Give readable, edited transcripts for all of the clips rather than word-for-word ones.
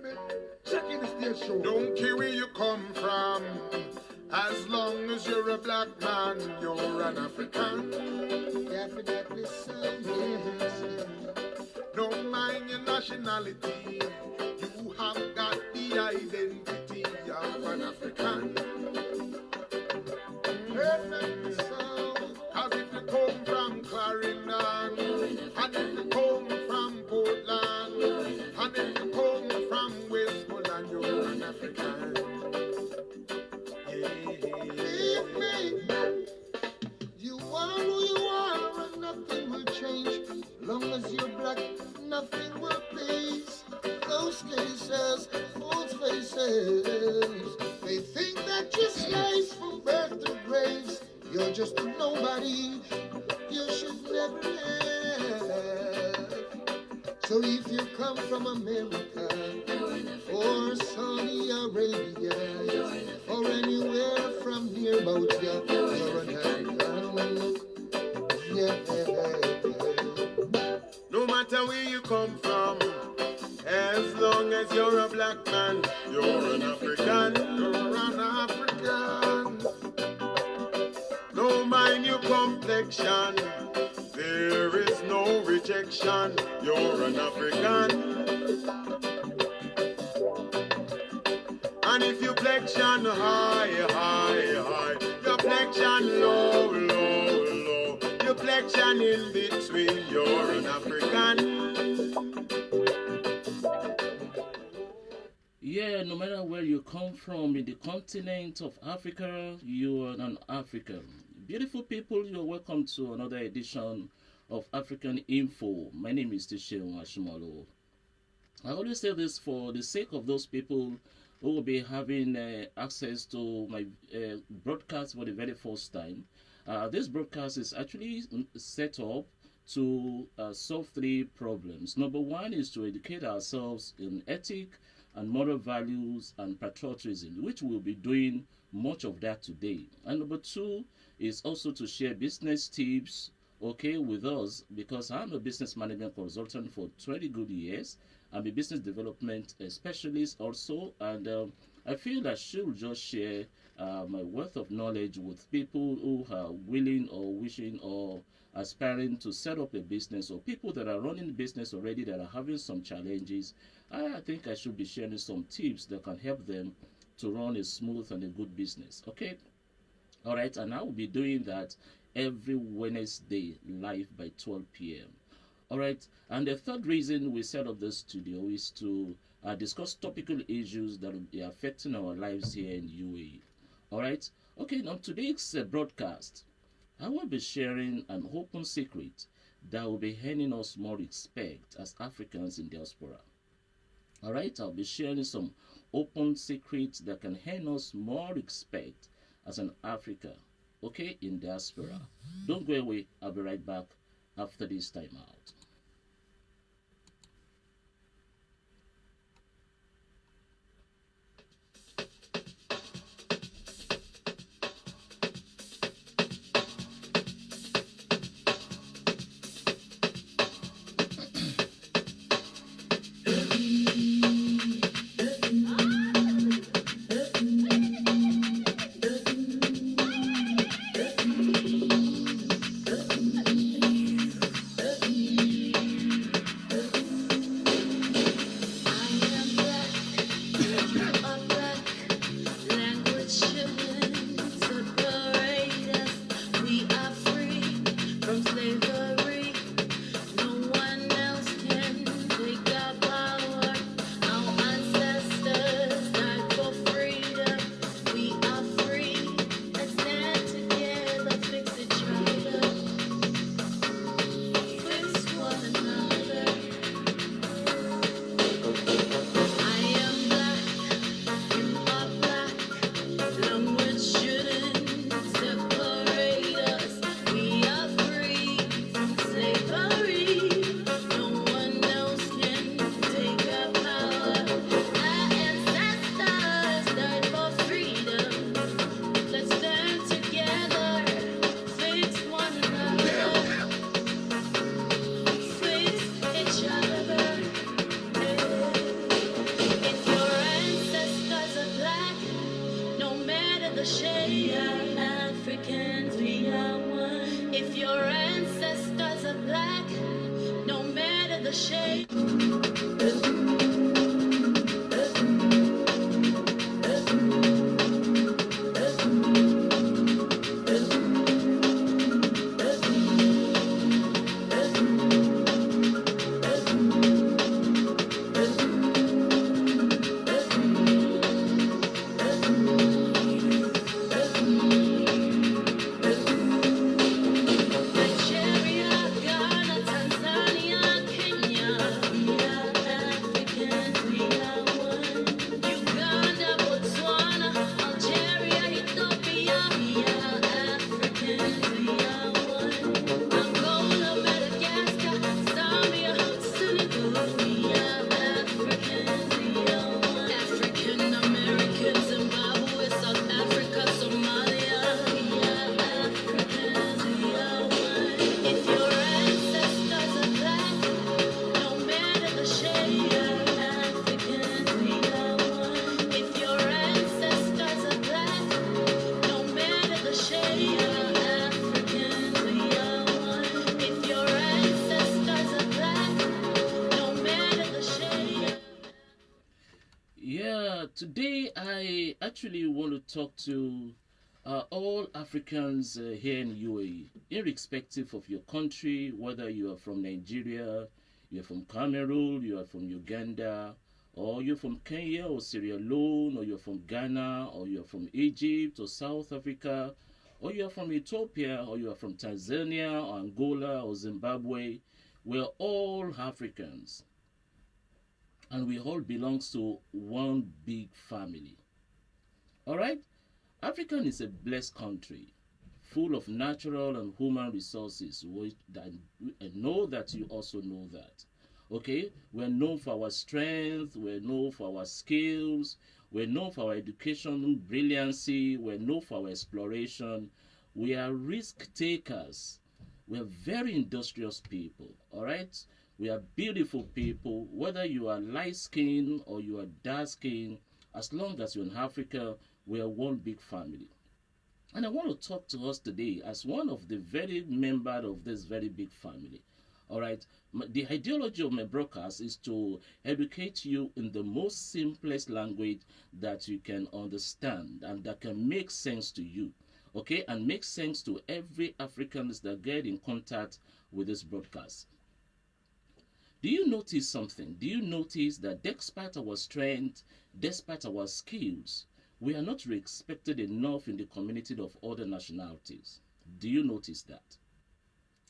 baby. Check in the stage show. Don't care where you come from, as long as you're a black man, you're an African. Definitely so, yes. Don't mind your nationality, you have got the identity of an African. Perfectly so. Cause if you come from Clarendon, and if you come from Portland, and if you come from Westmoreland, you're an African. Believe me, you are who you are, and nothing will change. Long as you're black, nothing will please. Those cases, false faces, they think that you're slaves from birth to graves. You're just a nobody, you should never live. So if you come from America, or Saudi Arabia, or anywhere from near about you, you're an African. Yeah. No matter where you come from, as long as you're a black man, you're an African. You're an African. Don't mind your complexion, there is no rejection. You're an African. And if your flexion high, your flexion low, your flexion in between, you're an African. Yeah, no matter where you come from in the continent of Africa, you are an African. Beautiful people, you're welcome to another edition of African Info. My name is Tisheun Ashimolo. I always say this for the sake of those people who will be having access to my broadcast for the very first time. This broadcast is actually set up to solve three problems. Number one is to educate ourselves in ethic and moral values and patriotism, which we'll be doing much of that today. And number two is also to share business tips, okay, with us, because I'm a business management consultant for 20 good years. I'm a business development specialist also, and I feel I should just share my wealth of knowledge with people who are willing or wishing or aspiring to set up a business, or people that are running business already that are having some challenges. I think I should be sharing some tips that can help them to run a smooth and a good business. Okay, all right, and I will be doing that every Wednesday live by 12 p.m. All right, and the third reason we set up this studio is to discuss topical issues that will be affecting our lives here in UAE. All right, okay, now today's broadcast, I will be sharing an open secret that will be earning us more respect as Africans in diaspora. All right, I'll be sharing some open secrets that can earn us more respect as an Africa, okay, in diaspora. Don't go away, I'll be right back after this time out. Yeah, today I actually want to talk to all Africans here in UAE, irrespective of your country, whether you are from Nigeria, you're from Cameroon, you are from Uganda, or you're from Kenya or Sierra Leone, or you're from Ghana, or you're from Egypt or South Africa, or you're from Ethiopia, or you are from Tanzania, or Angola, or Zimbabwe. We're all Africans, and we all belongs to one big family. All right? Africa is a blessed country, full of natural and human resources. I know that you also know that. Okay? We're known for our strength, we're known for our skills, we're known for our education brilliancy, we're known for our exploration. We are risk takers. We're very industrious people. All right? We are beautiful people, whether you are light skinned or you are dark skinned, as long as you're in Africa, we are one big family. And I want to talk to us today as one of the very members of this very big family. All right, the ideology of my broadcast is to educate you in the most simplest language that you can understand and that can make sense to you. Okay, and make sense to every Africans that get in contact with this broadcast. Do you notice something? Do you notice that despite our strength, despite our skills, we are not respected enough in the community of other nationalities? Do you notice that?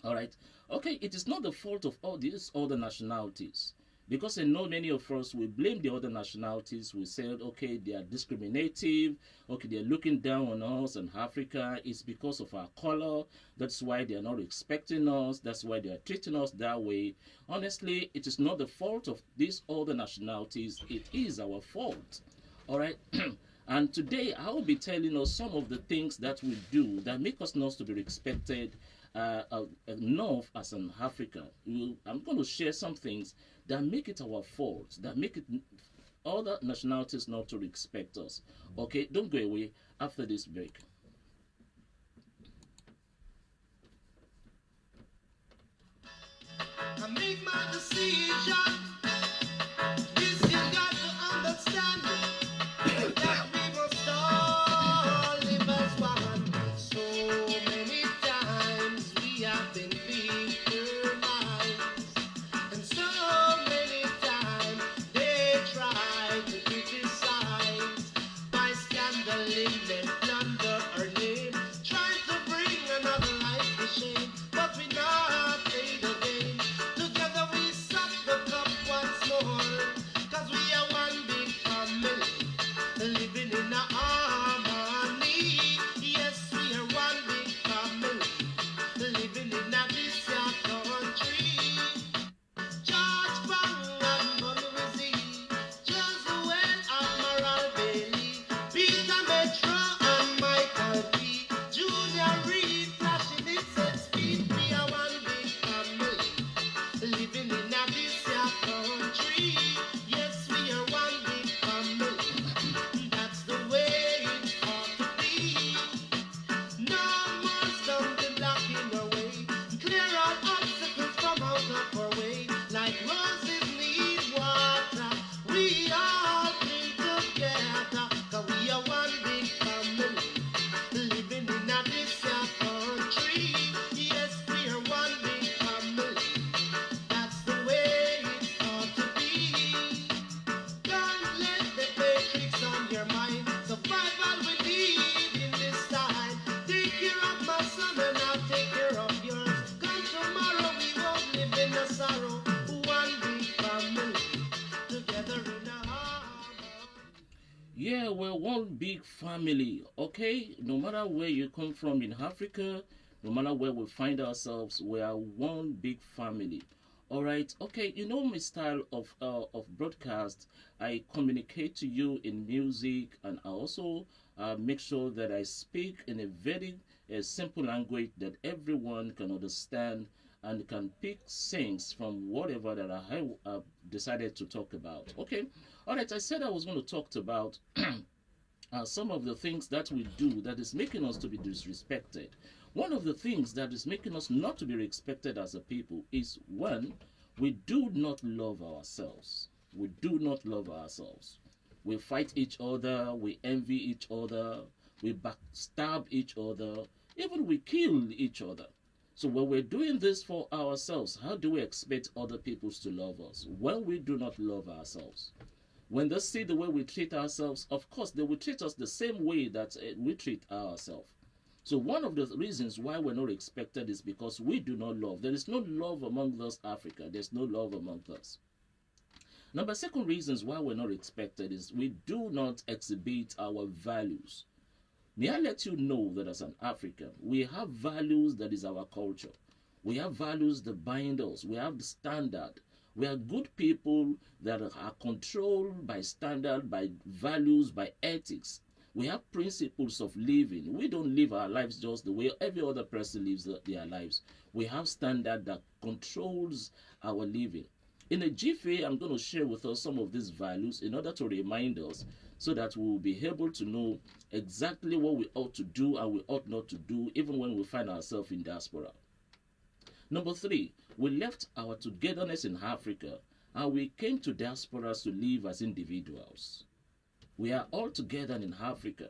All right. Okay, it is not the fault of all these other nationalities. Because I know many of us, we blame the other nationalities. We said, okay, they are discriminative. Okay, they're looking down on us and Africa. It's because of our color. That's why they are not respecting us. That's why they are treating us that way. Honestly, it is not the fault of these other nationalities. It is our fault. All right. And today I will be telling us some of the things that we do that make us not to be respected enough as an African. I'm going to share some things that make it our fault, that make it other nationalities not to respect us. Okay, don't go away after this break. I make my decision. This you got to understand. That we must all live as one. So many times we have been victimized, and so many times they try to criticize by scandaling and plunder our name, trying to bring another life to shame. But we not play the game. Together we suck the cup Yeah, we're one big family, okay? No matter where you come from in Africa, no matter where we find ourselves, we are one big family. All right, okay. You know my style of broadcast. I communicate to you in music, and I also make sure that I speak in a very simple language that everyone can understand and can pick things from whatever that I decided to talk about. Okay, all right. I said I was going to talk about some of the things that we do that is making us to be disrespected. One of the things that is making us not to be respected as a people is one, we do not love ourselves. We do not love ourselves. We fight each other, we envy each other, we backstab each other, even we kill each other. So when we're doing this for ourselves, how do we expect other people to love us when we do not love ourselves? When they see the way we treat ourselves, of course, they will treat us the same way that we treat ourselves. So one of the reasons why we're not respected is because we do not love. There is no love among us, Africa. There's no love among us. Number second reasons why we're not respected is we do not exhibit our values. May I let you know that as an African, we have values that is our culture. We have values that bind us. We have the standard. We are good people that are controlled by standard, by values, by ethics. We have principles of living. We don't live our lives just the way every other person lives their lives. We have standard that controls our living. In a jiffy, I'm going to share with us some of these values in order to remind us so that we will be able to know exactly what we ought to do and we ought not to do even when we find ourselves in diaspora. Number three, we left our togetherness in Africa and we came to diaspora to live as individuals. We are all together in Africa.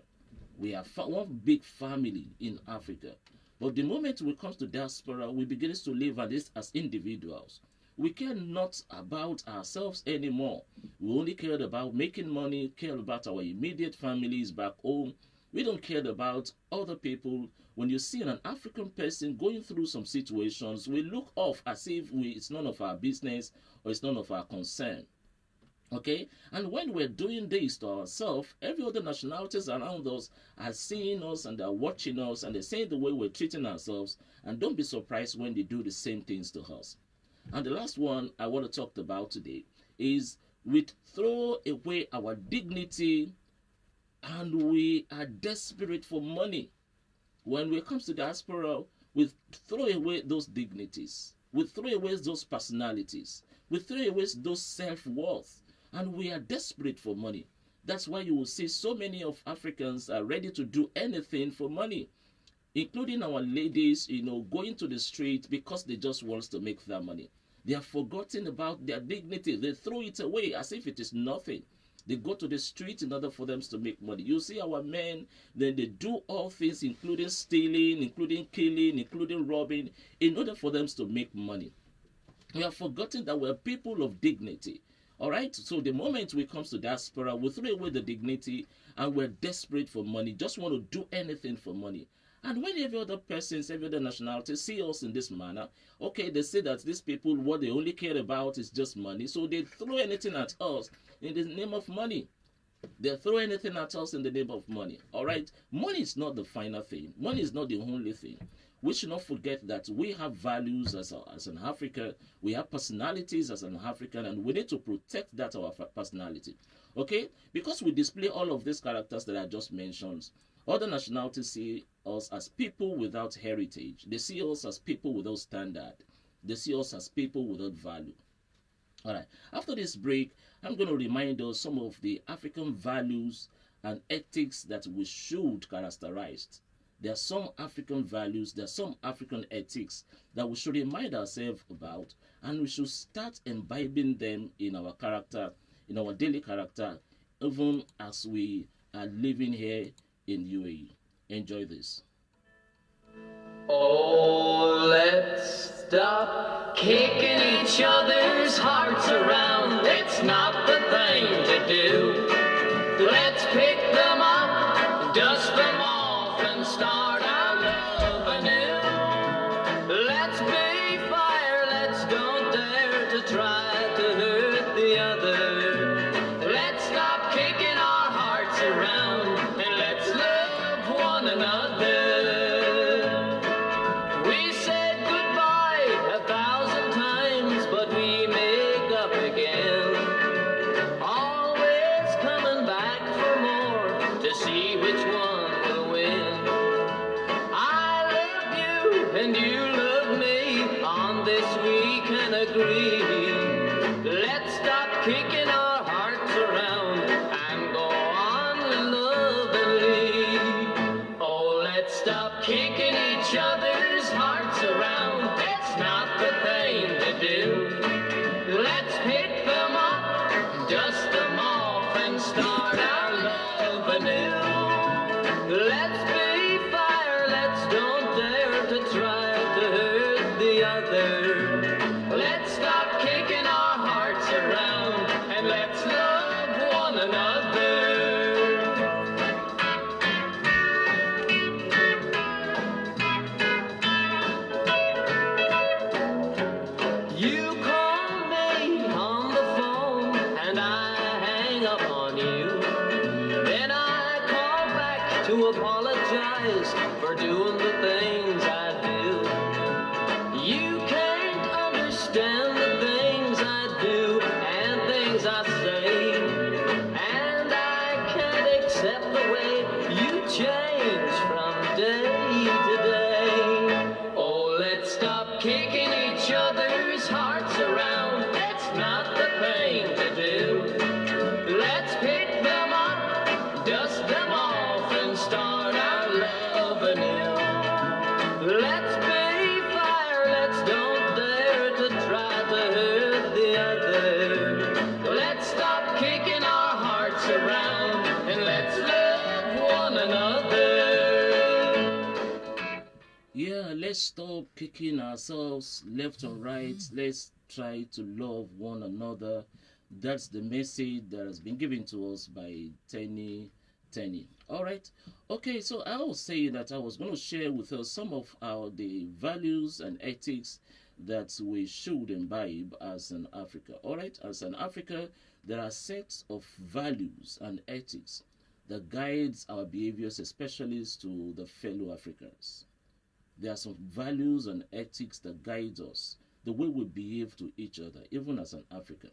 We are one big family in Africa. But the moment we come to diaspora, we begin to live as individuals. We care not about ourselves anymore. We only care about making money, care about our immediate families back home. We don't care about other people. When you see an African person going through some situations, we look off as if it's none of our business or it's none of our concern. Okay? And when we're doing this to ourselves, every other nationalities around us are seeing us and they're watching us and they're saying the way we're treating ourselves. And don't be surprised when they do the same things to us. And the last one I want to talk about today is we throw away our dignity and we are desperate for money. When it comes to diaspora, we throw away those dignities. We throw away those personalities. We throw away those self-worth. And we are desperate for money. That's why you will see so many of Africans are ready to do anything for money, including our ladies, going to the street because they just want to make that money. They have forgotten about their dignity. They throw it away as if it is nothing. They go to the street in order for them to make money. You see our men, then they do all things, including stealing, including killing, including robbing, in order for them to make money. We have forgotten that we're people of dignity. All right, so the moment we come to diaspora, we throw away the dignity and we're desperate for money, just want to do anything for money. And when every other person, every other nationality see us in this manner, okay, they say that these people, what they only care about is just money. So they throw anything at us in the name of money. They throw anything at us in the name of money. All right, money is not the final thing. Money is not the only thing. We should not forget that we have values as an African. We have personalities as an African, and we need to protect that our personality. Okay, because we display all of these characters that I just mentioned. Other nationalities see us as people without heritage. They see us as people without standard. They see us as people without value. All right. After this break, I'm going to remind us some of the African values and ethics that we should characterize. There are some African values, there are some African ethics that we should remind ourselves about, and we should start imbibing them in our character, in our daily character, even as we are living here in UAE. Enjoy this. Oh, let's stop kicking each other's hearts around. It's not the thing to do. Let's pick them up, dust them off, and start our love anew. Let's be fire, let's don't dare to try to hurt the other. Let's stop kicking our hearts must we? Let's stop kicking our hearts around and go on lovingly. Oh, let's stop kicking each other's hearts around. It's not the thing to do. Let's pick them up, dust them off, and start our love anew. Let's be fire, let's don't dare to try to hurt the other. Let's stop kicking our hearts around and let's love one another. You call me on the phone and I hang up on you. Then I call back to apologize for doing the things I do. You can't understand the things I do and things I say. And I can't accept the way you change from day to day. Oh, let's stop kicking each other's hearts around. That's not the thing to do. Let's pick them up, dust them off, and start our love anew. Let's be fire, let's don't dare to try to hurt the other. Let's stop kicking our hearts around and let's love one another. Yeah, let's stop kicking ourselves left and right. Let's try to love one another. That's the message that has been given to us by Tenny. All right. Okay, so I was saying that I was going to share with us some of the values and ethics that we should imbibe as an Africa. All right, as an Africa, there are sets of values and ethics that guides our behaviors, especially to the fellow Africans. There are some values and ethics that guide us, the way we behave to each other, even as an African.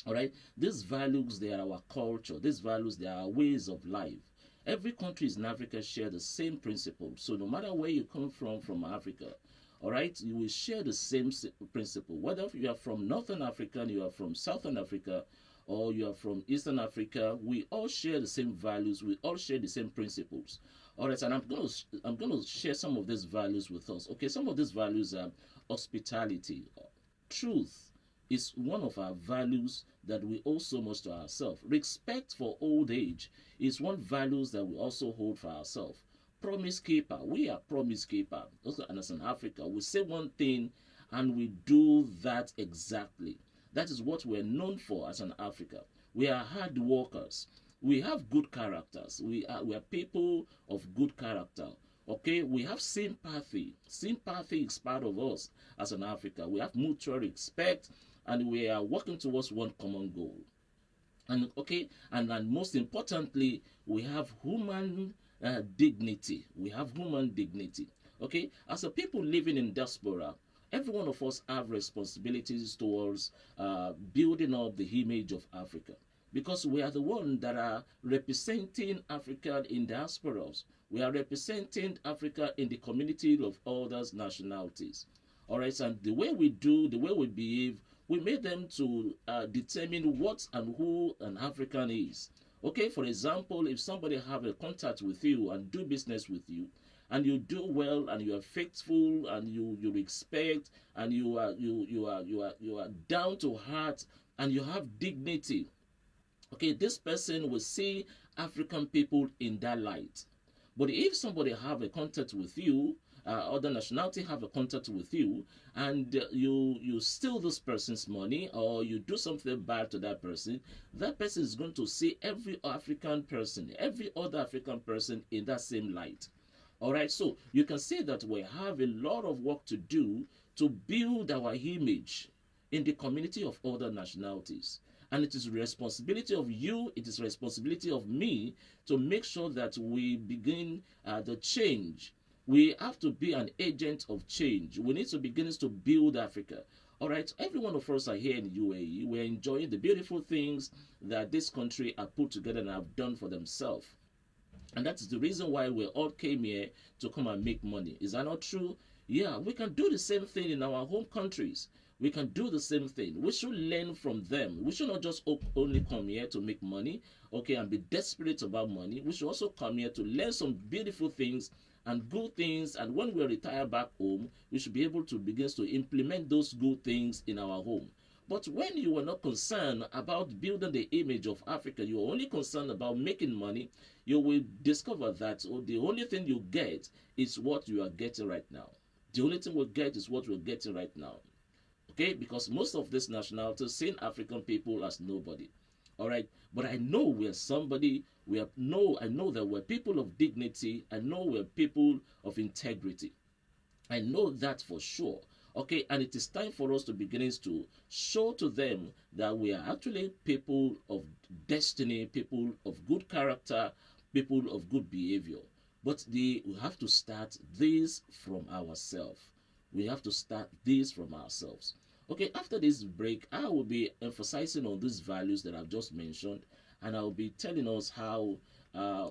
All right, these values, they are our culture. These values, they are our ways of life. Every country in Africa share the same principles. So no matter where you come from Africa, all right, you will share the same principle. Whether you are from Northern Africa, you are from Southern Africa, or you are from Eastern Africa, we all share the same values. We all share the same principles. All right, and I'm gonna share some of these values with us. Okay, some of these values are hospitality, truth is one of our values that we owe so much to ourselves. Respect for old age is one values that we also hold for ourselves. Promise keeper, we are promise keeper. Also, and as an Africa, we say one thing and we do that exactly. That is what we're known for as an Africa. We are hard workers. We have good characters. We are people of good character. Okay, we have sympathy. Sympathy is part of us as an Africa. We have mutual respect, and we are working towards one common goal. And okay, and most importantly, we have human dignity. We have human dignity. Okay, as a people living in diaspora, every one of us have responsibilities towards building up the image of Africa, because we are the ones that are representing Africa in diasporas. We are representing Africa in the community of other nationalities. All right, and the way we do, the way we behave, we made them to determine what and who an African is. Okay, for example, if somebody have a contact with you and do business with you, and you do well, and you are faithful, and you respect, and you are down to heart, and you have dignity. Okay, this person will see African people in that light. But if somebody have a contact with you, other nationality have a contact with you, and you steal this person's money, or you do something bad to that person is going to see every African person, every other African person in that same light. All right, so you can see that we have a lot of work to do to build our image in the community of other nationalities. And it is the responsibility of you, it is the responsibility of me to make sure that we begin the change. We have to be an agent of change. We need to begin to build Africa. All right, every one of us are here in UAE. We're enjoying the beautiful things that this country have put together and have done for themselves. And that is the reason why we all came here to come and make money. Is that not true? Yeah, we can do the same thing in our home countries. We can do the same thing. We should learn from them. We should not just only come here to make money, okay, and be desperate about money. We should also come here to learn some beautiful things and good things. And when we retire back home, we should be able to begin to implement those good things in our home. But when you were not concerned about building the image of Africa, you are only concerned about making money, you will discover that the only thing you get is what you are getting right now. The only thing we get is what we're getting right now. Okay, because most of these nationalities see African people as nobody. All right, but I know we're somebody. I know that we're people of dignity. I know we're people of integrity. I know that for sure. Okay, and it is time for us to begin to show to them that we are actually people of destiny, people of good character, people of good behavior. But we have to start this from ourselves. We have to start this from ourselves. Okay, after this break, I will be emphasizing on these values that I've just mentioned, and I'll be telling us how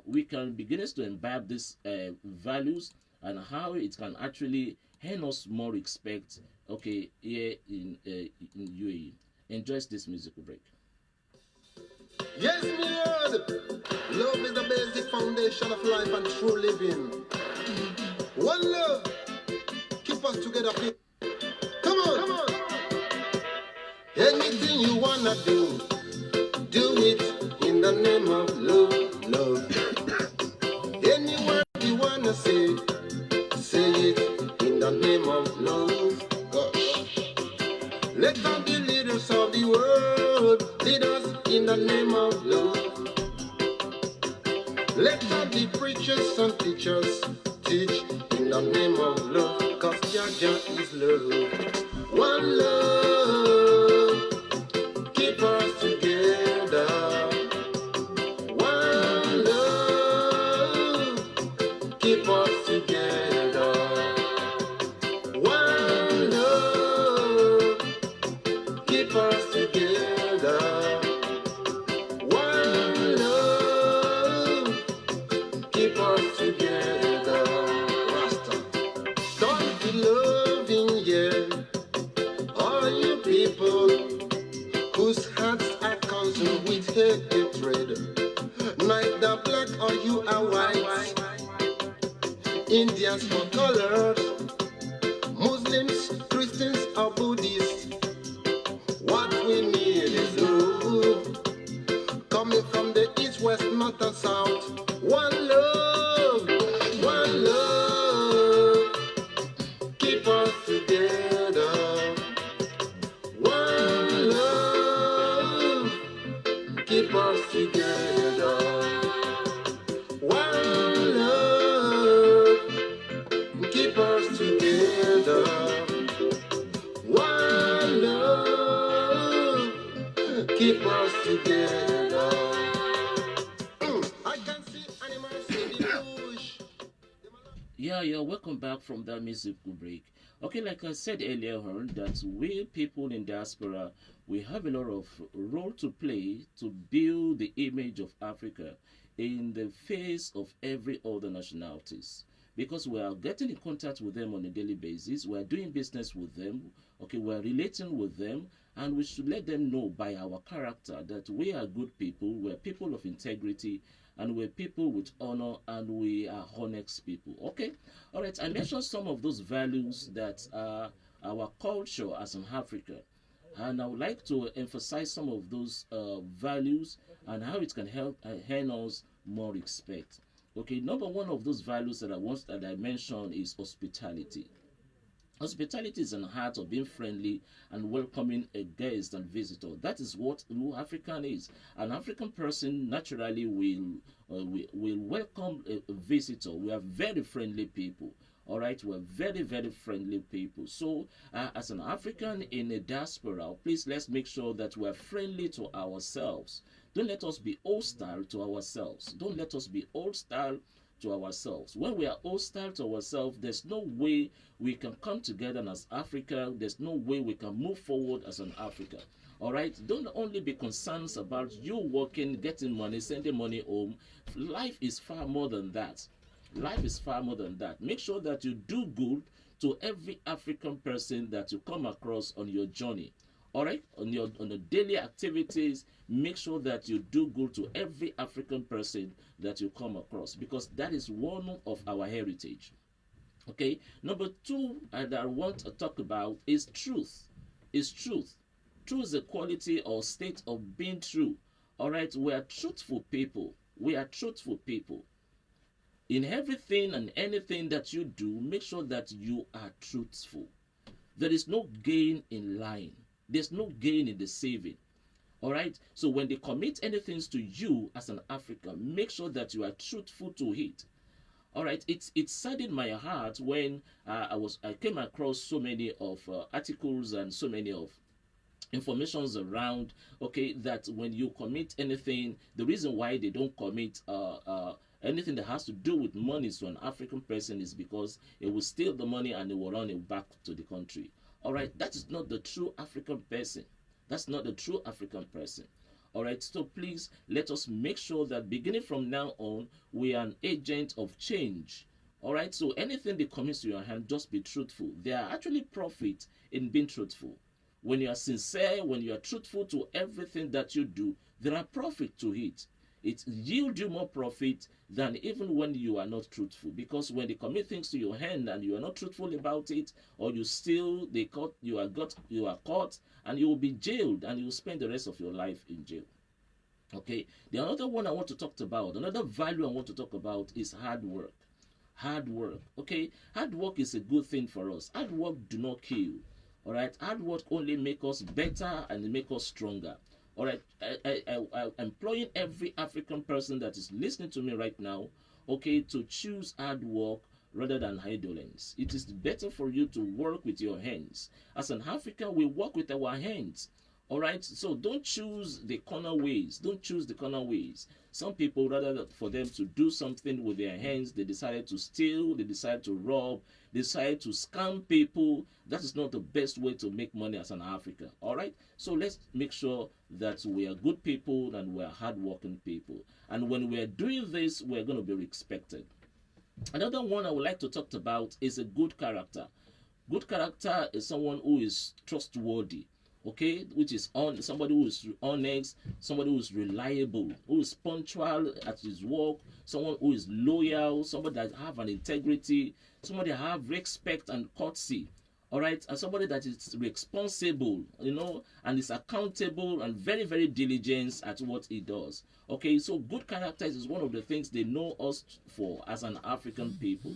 we can begin to imbibe these values and how it can actually earn us more respect. Okay, here in UAE. Enjoy this musical break. Yes, me Lord. Love is the basic foundation of life and true living. One love. Keep us together, people. Come on, come on. Anything you wanna do it in the name of love, love. Any word you wanna say it in the name of love. Gosh. Let us be leaders of the world, lead us in the name of love. Let us be preachers and teachers, teach in the name of love, cause Jah is love. One love, keep us together. One love, keep us together. One love, keep us together. One love, keep us together. Rasta, don't be loving, yeah. All you people whose hearts are consumed with hatred, neither black or you are white, Indians or colors, Muslims, Christians or Buddhists. What we need is love, coming from the east, west, north and south. One love, one love, keep us together. One love, keep us together. One love, keep us together. One love, keep us together. I can see animals in the bush. Yeah, welcome back from that musical break. Okay, like I said earlier on, that we people in diaspora, we have a lot of role to play to build the image of Africa in the face of every other nationalities. Because we are getting in contact with them on a daily basis, we are doing business with them, okay, we are relating with them, and we should let them know by our character that we are good people, we are people of integrity, and we're people with honor, and we are honest people. Okay, all right. I mentioned some of those values that are our culture as an Africa, and I would like to emphasize some of those values and how it can help earn us more respect. Okay, number one of those values that I mentioned is hospitality. Hospitality is an art of being friendly and welcoming a guest and visitor. That is what who African is. An African person naturally will welcome a visitor. We are very friendly people. All right, we're very, very friendly people. So, as an African in a diaspora, please let's make sure that we're friendly to ourselves. Don't let us be hostile to ourselves. Don't let us be hostile to ourselves. When we are hostile to ourselves, there's no way we can come together as Africa. There's no way we can move forward as an Africa. All right, don't only be concerned about you working, getting money, sending money home. Life is far more than that. Life is far more than that. Make sure that you do good to every African person that you come across on your journey. All right, on the daily activities, make sure that you do good to every African person that you come across, because that is one of our heritage. Okay, number two that I want to talk about is truth. Is truth. Truth is a quality or state of being true. All right, we are truthful people. We are truthful people. In everything and anything that you do, make sure that you are truthful. There is no gain in lying. There's no gain in deceiving. All right. So when they commit anything to you as an African, make sure that you are truthful to it. All right. It saddened my heart when I came across so many of articles and so many of informations around, okay, that when you commit anything, the reason why they don't commit anything that has to do with money to an African person is because it will steal the money and it will run it back to the country. All right, that is not the true African person. That's not the true African person. All right, so please let us make sure that beginning from now on, we are an agent of change. All right, so anything that comes to your hand, just be truthful. There are actually profit in being truthful. When you are sincere, when you are truthful to everything that you do, there are profit to it. It yields you more profit than even when you are not truthful. Because when they commit things to your hand and you are not truthful about it, or you steal, you are caught, and you will be jailed, and you will spend the rest of your life in jail. Okay. The another one I want to talk about, another value I want to talk about is hard work. Hard work. Okay. Hard work is a good thing for us. Hard work do not kill. All right, hard work only make us better and make us stronger. All right, I'm employing every African person that is listening to me right now, okay, to choose hard work rather than idleness. It is better for you to work with your hands. As an African, we work with our hands. All right, so don't choose the corner ways. Don't choose the corner ways. Some people, rather than for them to do something with their hands, they decided to steal, they decided to rob, they decided to scam people. That is not the best way to make money as an African. All right, so let's make sure that we are good people and we are hardworking people. And when we are doing this, we are going to be respected. Another one I would like to talk about is a good character. Good character is someone who is trustworthy. Okay, which is on somebody who is honest, somebody who is reliable, who is punctual at his work, someone who is loyal, somebody that have an integrity, somebody that have respect and courtesy. All right, and somebody that is responsible, and is accountable and very, very diligent at what he does. Okay, so good character is one of the things they know us for as an African people.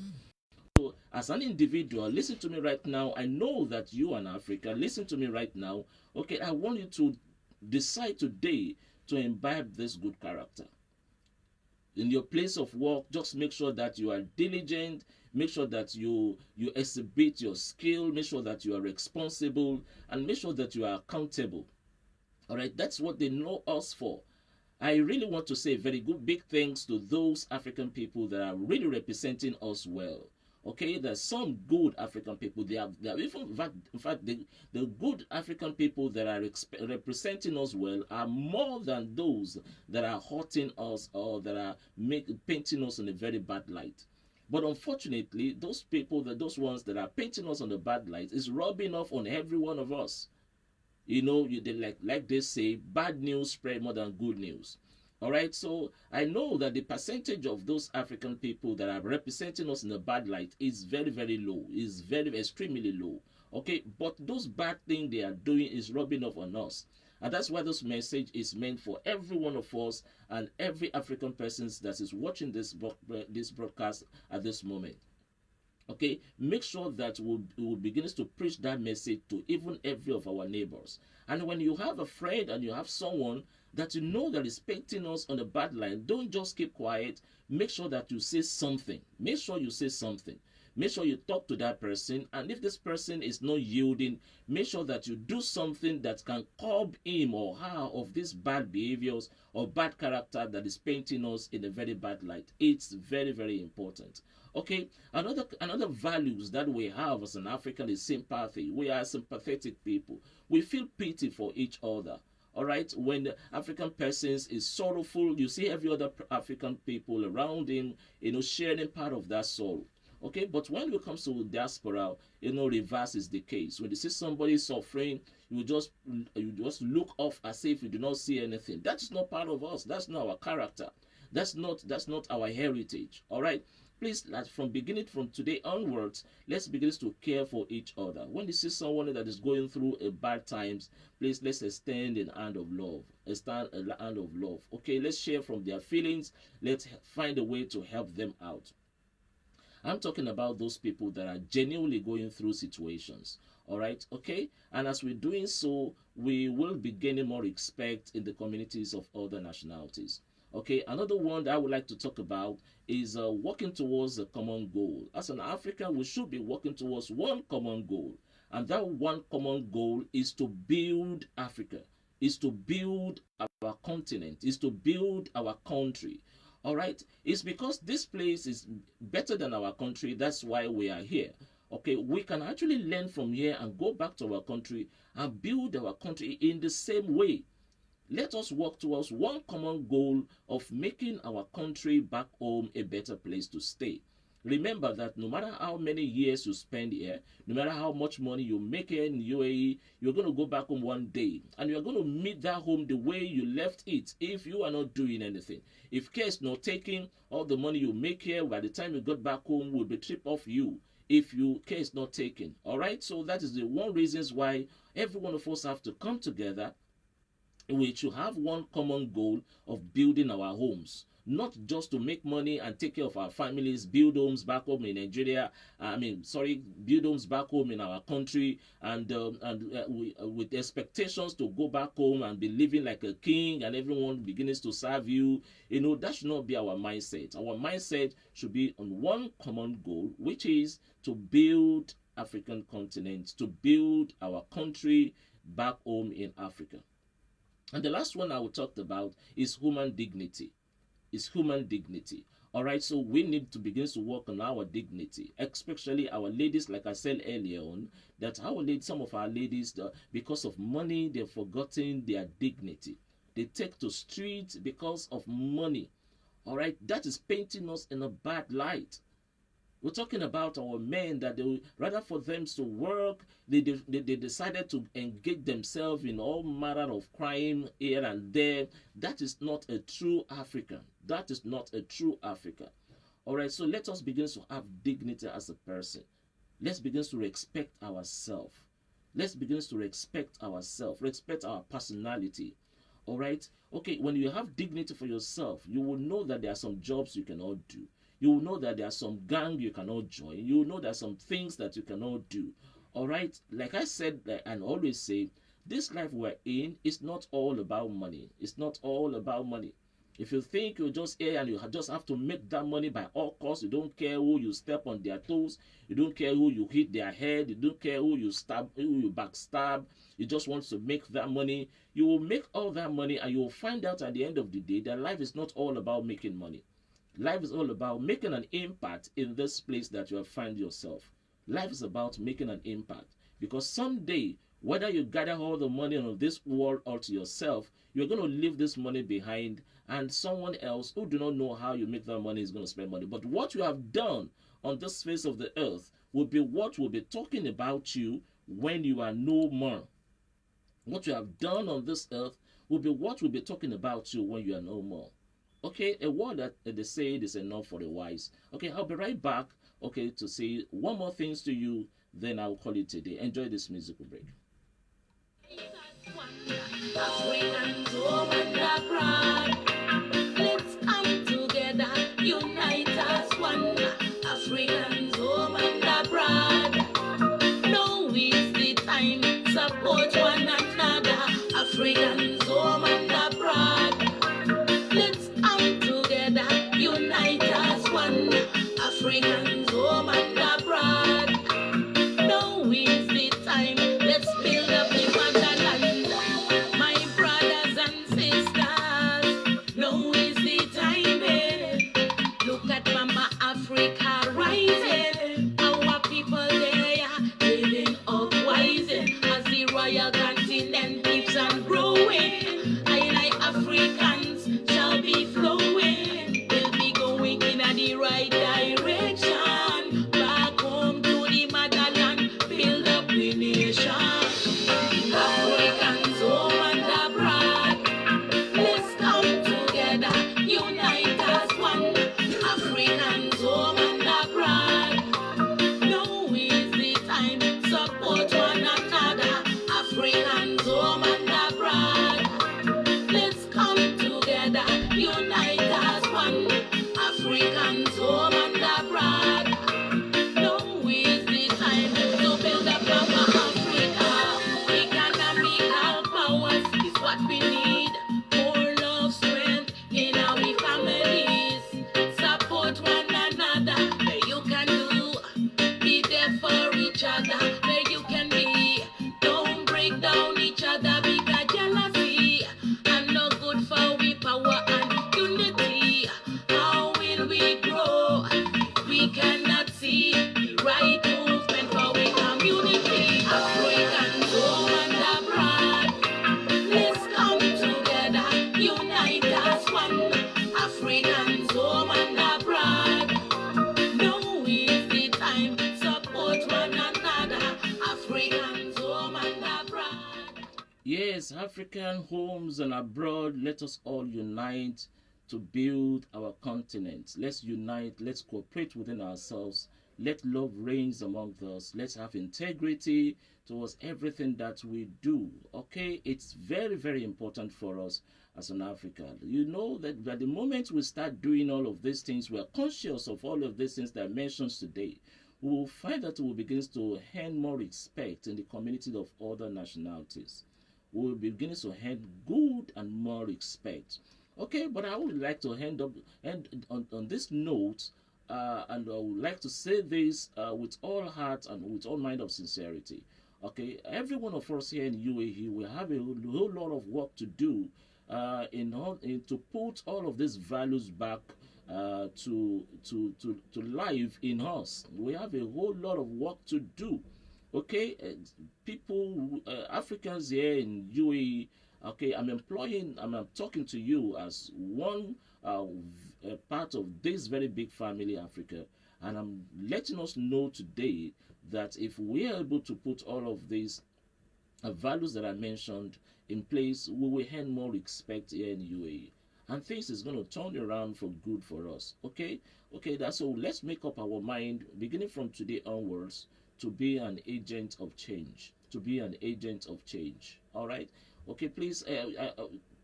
So, as an individual, listen to me right now. I know that you are an African. Listen to me right now. Okay, I want you to decide today to imbibe this good character. In your place of work, just make sure that you are diligent. Make sure that you exhibit your skill. Make sure that you are responsible, and make sure that you are accountable. All right, that's what they know us for. I really want to say very good big thanks to those African people that are really representing us well. Okay, there's some good African people. They are even, in fact, the good African people that are representing us well are more than those that are hurting us or that are painting us in a very bad light. But unfortunately, those ones that are painting us on a bad light is rubbing off on every one of us. They like they say, bad news spread more than good news. All right, so I know that the percentage of those African people that are representing us in a bad light is very, very low, is very extremely low. Okay, but those bad things they are doing is rubbing off on us. And that's why this message is meant for every one of us and every African person that is watching this broadcast at this moment. Okay, make sure that we'll begin to preach that message to even every of our neighbors. And when you have a friend and you have someone that you know that is painting us on a bad line, don't just keep quiet. Make sure that you say something. Make sure you say something. Make sure you talk to that person. And if this person is not yielding, make sure that you do something that can curb him or her of these bad behaviors or bad character that is painting us in a very bad light. It's very, very important. Okay, another values that we have as an African is sympathy. We are sympathetic people. We feel pity for each other. All right, when the African person is sorrowful, you see every other African people around him, sharing part of that sorrow. Okay, but when it comes to diaspora, reverse is the case. When you see somebody suffering, you just look off as if you do not see anything. That's not part of us. That's not our character. That's not our heritage. All right. Please, from beginning from today onwards, let's begin to care for each other. When you see someone that is going through a bad times, please let's extend a hand of love. Extend a hand of love. Okay, let's share from their feelings. Let's find a way to help them out. I'm talking about those people that are genuinely going through situations. All right, okay? And as we're doing so, we will be gaining more respect in the communities of other nationalities. Okay, another one that I would like to talk about is working towards a common goal. As an African, we should be working towards one common goal. And that one common goal is to build Africa, is to build our continent, is to build our country. All right, it's because this place is better than our country. That's why we are here. Okay, we can actually learn from here and go back to our country and build our country in the same way. Let us work towards one common goal of making our country back home a better place to stay. Remember that no matter how many years you spend here, no matter how much money you make here in UAE, you're going to go back home one day and you're going to meet that home the way you left it if you are not doing anything. If care is not taking, all the money you make here by the time you got back home will be stripped off you if you care is not taken. All right, so that is the one reasons why every one of us have to come together. We should have one common goal of building our homes, not just to make money and take care of our families, build homes back home in Nigeria. Build homes back home in our country, and with expectations to go back home and be living like a king, and everyone begins to serve you. That should not be our mindset. Our mindset should be on one common goal, which is to build African continent, to build our country back home in Africa. And the last one I will talk about is human dignity. Is human dignity. All right, so we need to begin to work on our dignity, especially our ladies. Like I said earlier on, that some of our ladies, because of money, they've forgotten their dignity. They take to streets because of money. All right, that is painting us in a bad light. We're talking about our men that rather for them to work, they decided to engage themselves in all manner of crime here and there. That is not a true African. That is not a true African. All right, so let us begin to have dignity as a person. Let's begin to respect ourselves. Let's begin to respect ourselves, respect our personality. All right, okay, when you have dignity for yourself, you will know that there are some jobs you cannot do. You will know that there are some gang you cannot join. You will know there are some things that you cannot do. All right, like I said and always say, this life we're in is not all about money. It's not all about money. If you think you're just here and you just have to make that money by all costs, you don't care who you step on their toes, you don't care who you hit their head, you don't care who you backstab, you just want to make that money, you will make all that money and you will find out at the end of the day that life is not all about making money. Life is all about making an impact in this place that you have found yourself. Life is about making an impact. Because someday, whether you gather all the money of this world all to yourself, you're going to leave this money behind, and someone else who do not know how you make that money is going to spend money. But what you have done on this face of the earth will be what will be talking about you when you are no more. What you have done on this earth will be what will be talking about you when you are no more. Okay, a word that they say is enough for the wise. Okay, I'll be right back, okay, to say one more things to you, then I'll call it today. Enjoy this musical break. Let's come together, unite as one. Africans home and abroad. Now is the time, support one another. Africans home and abroad. Let's come together, unite as one. Africans home and abroad. Now is the time, let's build up the motherland. My brothers and sisters. unite as one, Africans home and abroad. Now is the time, support one another, Africans home and abroad. Yes, African homes and abroad, let us all unite to build our continent. Let's unite, let's cooperate within ourselves. Let love reign among us. Let's have integrity towards everything that we do. Okay, it's very, very important for us as an African. You know that at the moment we start doing all of these things, we are conscious of all of these things that I mentioned today. We will find that we will begin to earn more respect in the community of other nationalities. We will begin to earn good and more respect. Okay, but I would like to end on this note, and I would like to say this with all heart and with all mind of sincerity. Okay, every one of us here in UAE will have a whole lot of work to do to put all of these values back to life in us. We have a whole lot of work to do. Okay, people, Africans here in UAE. Okay, I'm talking to you as one part of this very big family, Africa, and I'm letting us know today that if we are able to put all of these values that I mentioned in place, we will earn more respect here in UAE, and things is going to turn around for good for us. Okay, that's so. Let's make up our mind, beginning from today onwards, to be an agent of change. To be an agent of change. All right. Okay, please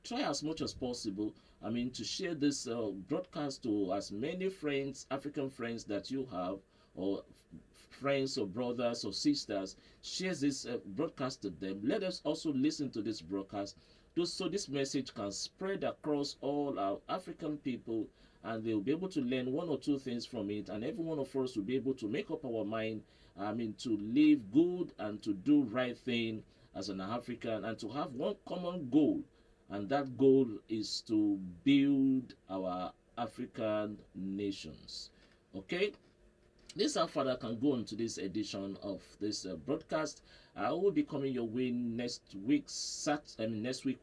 try as much as possible. To share this broadcast to as many friends, African friends that you have, or friends or brothers or sisters. Share this broadcast to them. Let us also listen to this broadcast, so this message can spread across all our African people, and they'll be able to learn one or two things from it, and every one of us will be able to make up our mind. To live good and to do right thing as an African, and to have one common goal, and that goal is to build our African nations. Okay, this is how far I can go on to this edition of this broadcast. I will be coming your way next week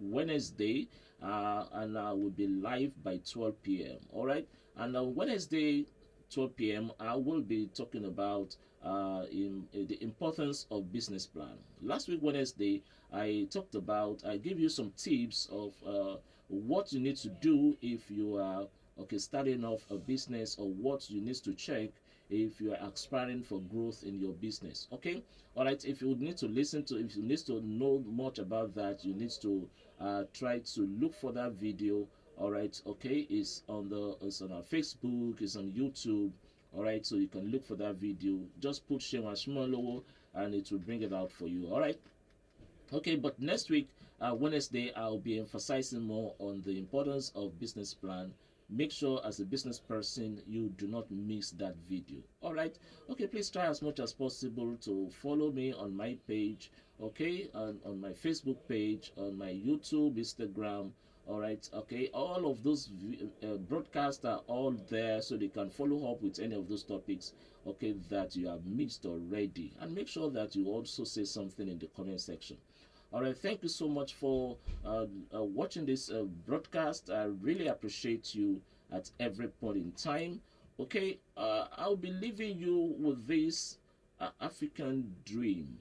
Wednesday, and I will be live by 12 p.m. All right, and on Wednesday 12 p.m. I will be talking about the importance of business plan. Last week Wednesday I gave you some tips of what you need to do if you are starting off a business, or what you need to check if you are aspiring for growth in your business. Okay, all right. If you need to know much about that, you need to try to look for that video. All right, okay, it's on our Facebook, it's on YouTube. All right, so you can look for that video. Just put Shema Shmolowo and it will bring it out for you. All right, okay. But next week Wednesday, I'll be emphasizing more on the importance of business plan. Make sure as a business person you do not miss that video. All right, okay, please try as much as possible to follow me on my page, okay, on my Facebook page, on my YouTube, Instagram. All right, okay, all of those broadcasts are all there, so they can follow up with any of those topics, okay, that you have missed already. And make sure that you also say something in the comment section. All right, thank you so much for watching this broadcast. I really appreciate you at every point in time. Okay, I'll be leaving you with this African dream.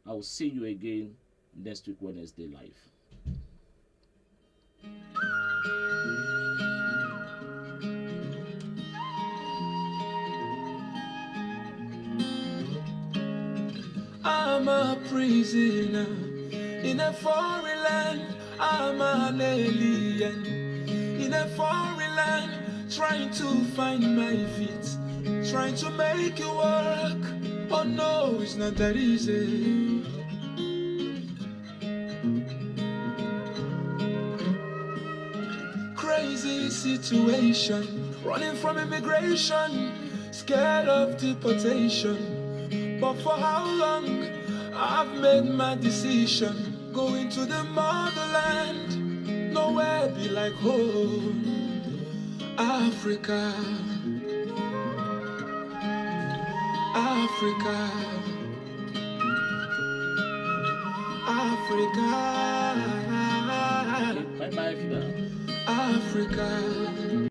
I will see you again next week Wednesday live. I'm a prisoner in a foreign land. I'm an alien in a foreign land, trying to find my feet, trying to make it work. Oh no, it's not that easy. Crazy situation, running from immigration, scared of deportation. But for how long? I've made my decision, going to the motherland. Nowhere be like home. Africa, Africa, Africa. Bye bye. life now. Africa.